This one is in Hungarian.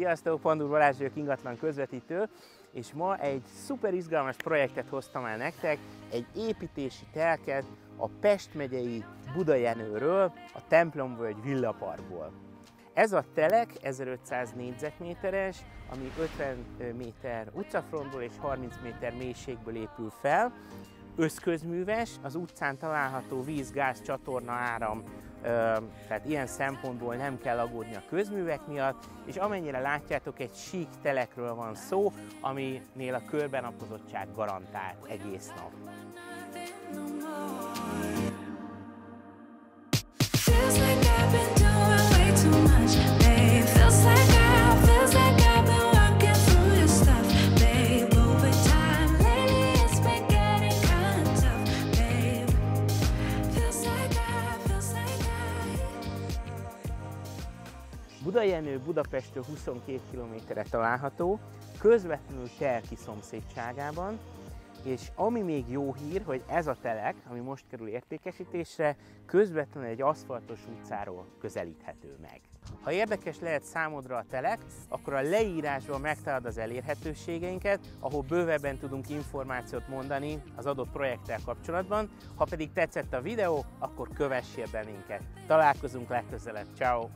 Sziasztok, Pandur Balázs vagyok, ingatlan közvetítő, és ma egy szuper izgalmas projektet hoztam el nektek, egy építési telket a Pest megyei Budajenőről, a Templomvölgy villaparkból. Ez a telek 1500 négyzetméteres, ami 50 méter utcafrontból és 30 méter mélységből épül fel. Összközműves, az utcán található víz, gáz, csatorna, áram, tehát ilyen szempontból nem kell aggódni a közművek miatt, és amennyire látjátok, egy sík telekről van szó, aminél a körbenapozottság garantált egész nap. Budajenő Budapesttől 22 km-re található, közvetlenül Telki szomszédságában, és ami még jó hír, hogy ez a telek, ami most kerül értékesítésre, közvetlenül egy aszfaltos utcáról közelíthető meg. Ha érdekes lehet számodra a telek, akkor a leírásban megtalálod az elérhetőségeinket, ahol bővebben tudunk információt mondani az adott projekttel kapcsolatban. Ha pedig tetszett a videó, akkor kövessél bennünket. Találkozunk legközelebb. Ciao.